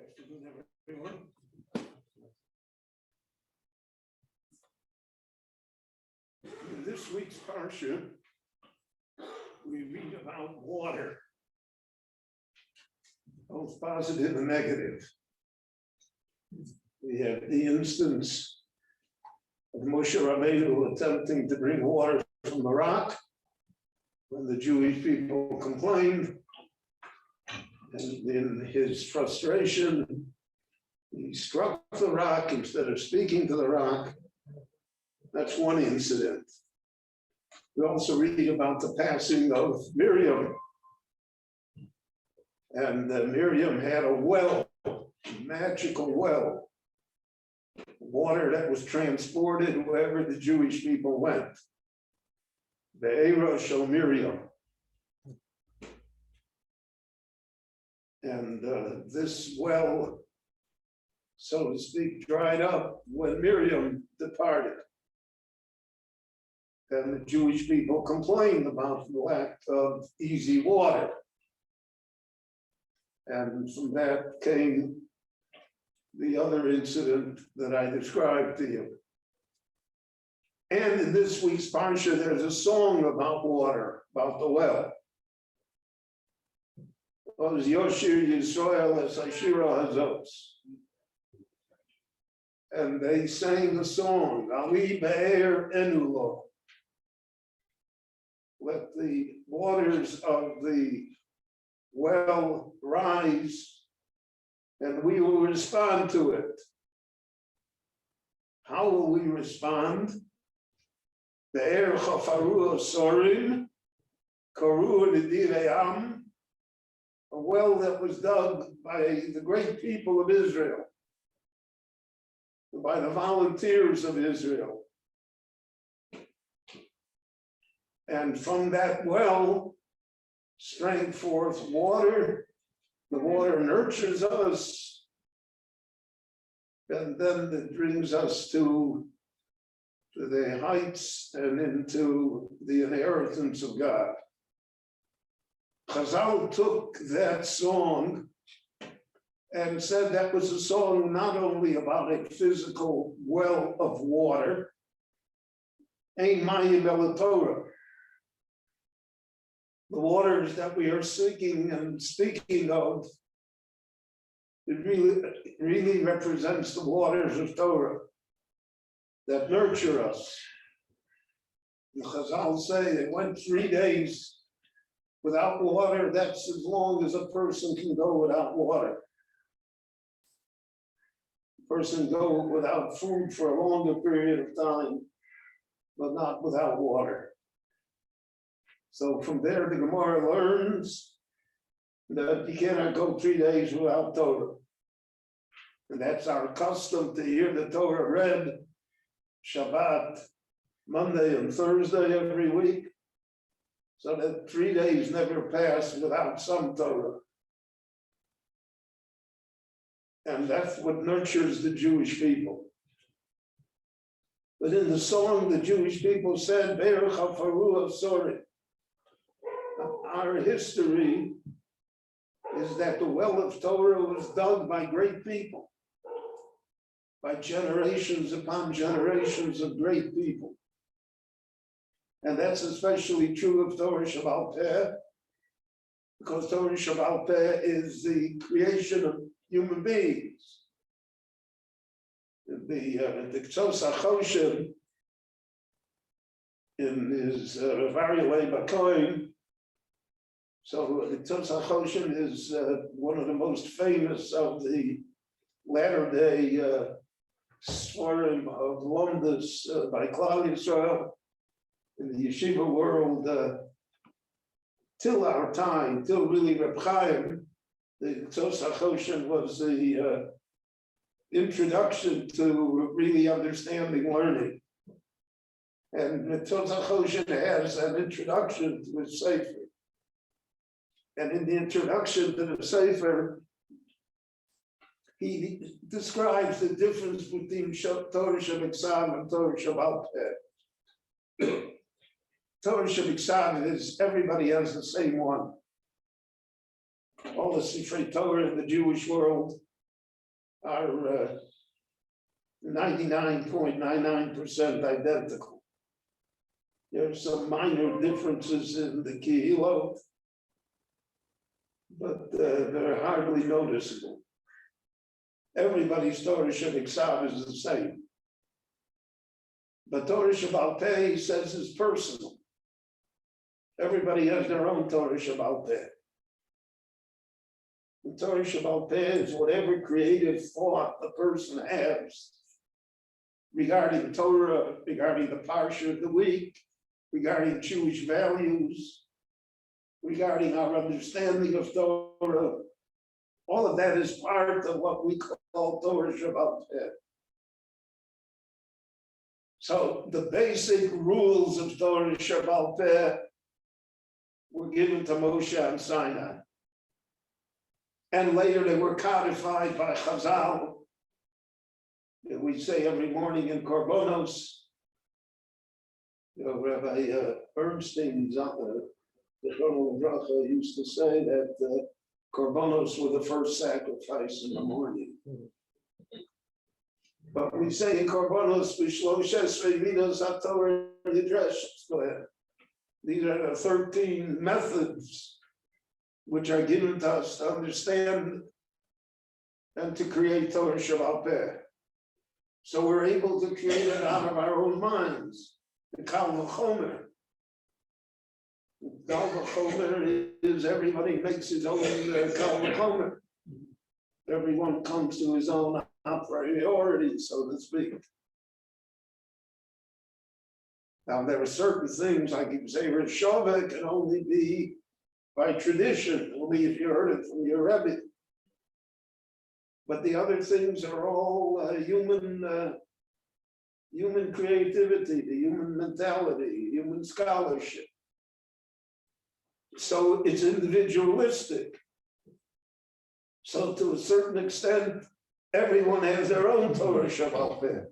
afternoon, everyone. In this week's parsha, we read about water, both positive and negative. We have the instance of Moshe Rabbeinu attempting to bring water from the rock when the Jewish people complained. And in his frustration, he struck the rock instead of speaking to the rock. That's one incident. We also read about the passing of Miriam. And Miriam had a well, a magical well, water that was transported wherever the Jewish people went. The Erosh of Miriam. And this well, so to speak, dried up when Miriam departed. And the Jewish people complained about the lack of easy water. And from that came the other incident that I described to you. And in this week's parsha, there's a song about water, about the well. Was Yoshir Yisrael as Ashira Hazos. And they sang the song, Ali Be'er Enulo. Let the waters of the well rise, and we will respond to it. How will we respond? Be'er Chafaru Sorin, Karu Nidiream. A well that was dug by the great people of Israel, by the volunteers of Israel. And from that well sprang forth water. The water nurtures us, and then it brings us to the heights and into the inheritance of God. Chazal took that song and said that was a song not only about a physical well of water, Ein Mayim El Torah, the waters that we are seeking and speaking of, it really represents the waters of Torah that nurture us. The Chazal say it went 3 days without water. That's as long as a person can go without water. A person go without food for a longer period of time, but not without water. So from there, the Gemara learns that you cannot go 3 days without Torah. And that's our custom to hear the Torah read Shabbat, Monday and Thursday every week, so that 3 days never pass without some Torah. And that's what nurtures the Jewish people. But in the song, the Jewish people said, Be'er Chafaru Sori. Our history is that the well of Torah was dug by great people, by generations upon generations of great people. And that's especially true of Torah Shabbal Peh, because Torah Shabbal Peh is the creation of human beings. The Ktsos HaChoshen in his Revari Leba Kohen, so the Ktsos HaChoshen is one of the most famous of the latter-day Sforim of Lomdus by Klal Yisrael in the yeshiva world till our time, till really Reb Chaim. The Ktsos HaChoshen was the introduction to really understanding learning. And the Ktsos HaChoshen has an introduction to his Sefer. And in the introduction to the Sefer, he describes the difference between Torah Shebiksav and Torah Shabbal Peh. Torah Shebiksav is everybody has the same one. All the Sifrei Torah in the Jewish world are 99.99% identical. There are some minor differences in the kihilot, but they're hardly noticeable. Everybody's Torah Shabbat is the same. But Torah Shabbat Peh says is personal. Everybody has their own Torah Shabbat Peh. The Torah Shabbat Peh is whatever creative thought a person has regarding Torah, regarding the Parsha of the week, regarding Jewish values, regarding our understanding of Torah. All of that is part of what we call Torah Shabbat Peh. So the basic rules of Torah Shabbat Peh were given to Moshe and Sinai. And later they were codified by Chazal. We say every morning in Korbanos, Rabbi Bernstein, the Chonel Bracha, used to say that Korbanos were the first sacrifice in the morning. But we say in Korbanos, go ahead. These are the 13 methods which are given to us to understand and to create Torah Shabbat Peh. So we're able to create it out of our own minds. The Kal V'chomer. Kal V'chomer is everybody makes his own Kal V'chomer. Everyone comes to his own a priority, so to speak. Now there are certain things, like you say, Rishova can only be by tradition, only if you heard it from your Rebbe. But the other things are all human creativity, the human mentality, human scholarship. So it's individualistic. So to a certain extent, everyone has their own Torah Shabbat Peh.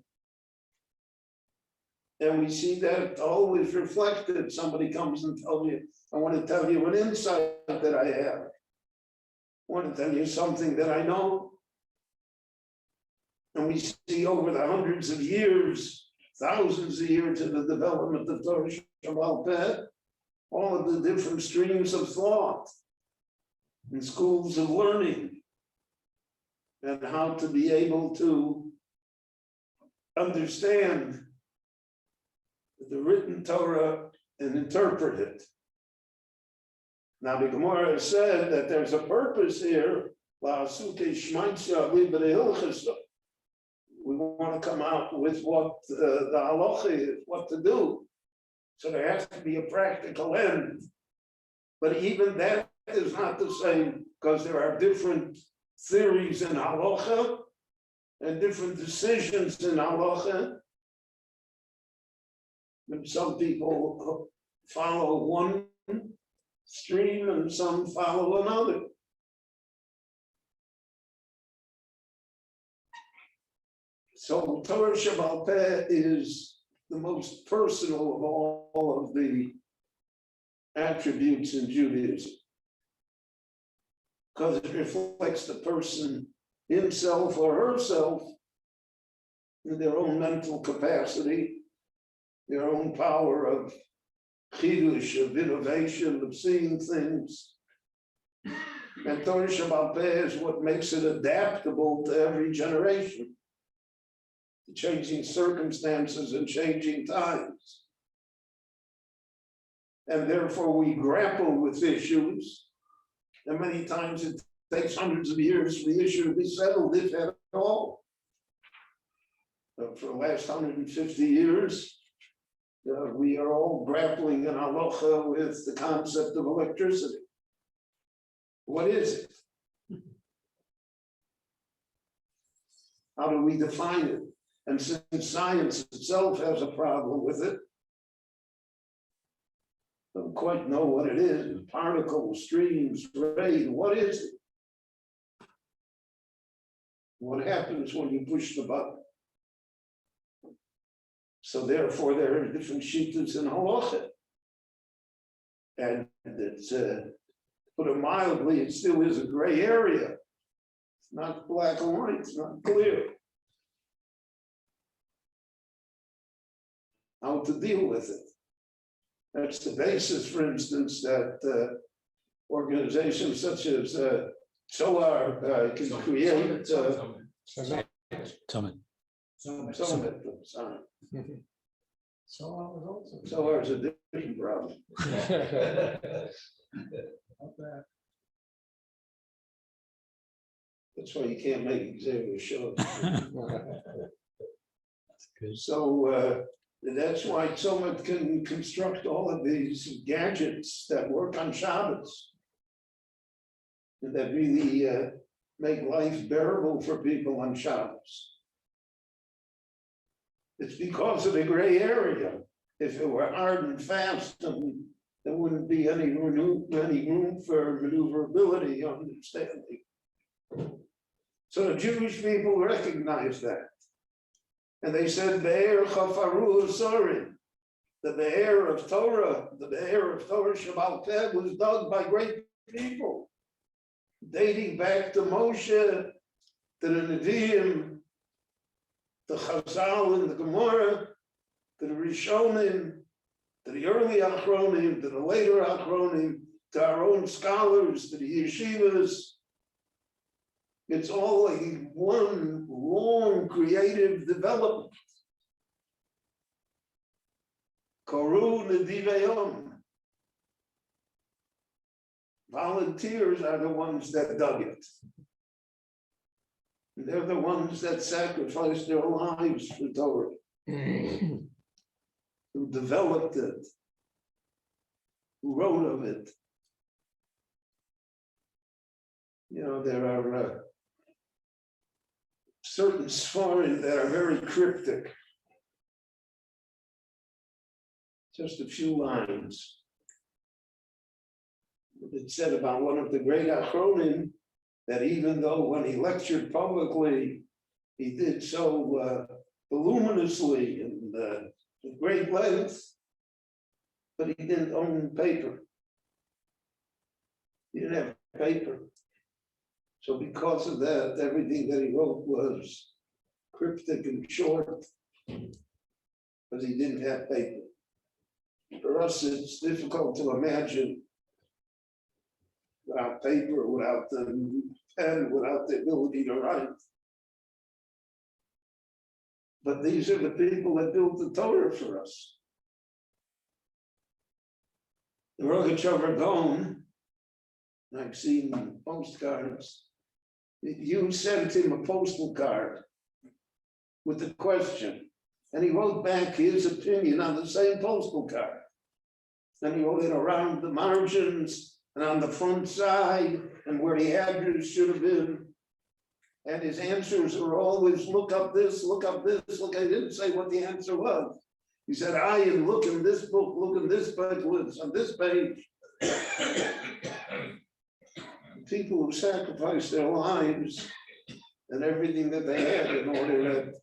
And we see that always reflected. Somebody comes and tells you, I want to tell you an insight that I have. I want to tell you something that I know. And we see over the hundreds of years, thousands of years of the development of Torah Shabbat Peh, all of the different streams of thought and schools of learning, and how to be able to understand the written Torah and interpret it. Now the Gemara said that there's a purpose here. We want to come out with what the halacha is, what to do. So there has to be a practical end. But even that is not the same, because there are different theories in halacha and different decisions in halacha. And some people follow one stream and some follow another. So Torah Shabbat Peh is the most personal of all of the attributes in Judaism, because it reflects the person himself or herself in their own mental capacity, their own power of chidush, of innovation, of seeing things. And Torah Shabbat Peh is what makes it adaptable to every generation, to changing circumstances and changing times. And therefore we grapple with issues, and many times it takes hundreds of years for the issue to be settled, if at all. But for the last 150 years, we are all grappling in halacha with the concept of electricity. What is it? How do we define it? And since science itself has a problem with it, don't quite know what it is. Particles, streams, rain, what is it? What happens when you push the button? So therefore, there are different shittas in halacha. And it's, put it mildly, it still is a gray area. not black and white, it's not clear. How to deal with it. That's the basis, for instance, that organizations such as SOAR can create. Summit. SOAR is a different problem. That's why you can't make executive shows. So that's why someone can construct all of these gadgets that work on Shabbos. And that really make life bearable for people on Shabbos. It's because of the gray area. If it were hard and fast, then there wouldn't be any room for maneuverability, understanding. So the Jewish people recognize that. And they said, Be'er Chafaru Sorin, the Be'er of Torah, Shabbat Peh, was dug by great people, dating back to Moshe, to the Nevi'im, the Chazal and the Gemara, to the Rishonim, to the early Achronim, to the later Achronim, to our own scholars, to the yeshivas. It's all like one long creative development. Koru Nedivayom. Volunteers are the ones that dug it. They're the ones that sacrificed their lives for Torah, who developed it, who wrote of it. You know, there are certain sfarim that are very cryptic. Just a few lines. It said about one of the great Achronim that even though when he lectured publicly, he did so voluminously and with great length, but he didn't own paper. He didn't have paper. So because of that, everything that he wrote was cryptic and short, because he didn't have paper. For us, it's difficult to imagine without paper, without the pen, without the ability to write. But these are the people that built the Torah for us. The Rogachover Gaon, I've seen postcards. You sent him a postal card with the question, and he wrote back his opinion on the same postal card. And he wrote it around the margins and on the front side and where the address should have been. And his answers were always, look up this, look up this, look. I didn't say what the answer was. He said, I am looking this book, looking this page, on this page. People who sacrificed their lives and everything that they had in order that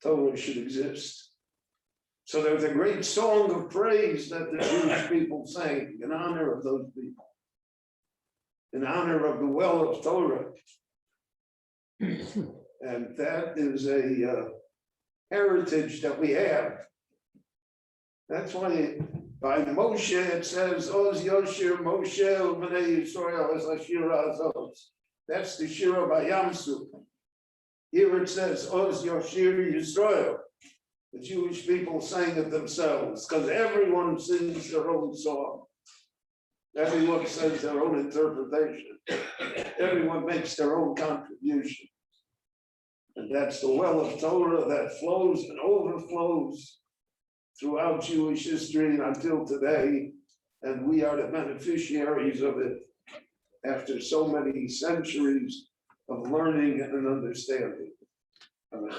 Torah should exist. So there's a great song of praise that the Jewish people sang in honor of those people, in honor of the well of Torah. And that is a heritage that we have. That's why by Moshe it says, Oz Yoshir Moshe U'Bnei Yisrael Es Ashira Azos. That's the Shira by Yamsuf. Here it says, Oz Yoshir Yisrael. The Jewish people sang it themselves, because everyone sings their own song. Everyone says their own interpretation. Everyone makes their own contribution. And that's the well of Torah that flows and overflows throughout Jewish history until today. And we are the beneficiaries of it after so many centuries of learning and understanding. And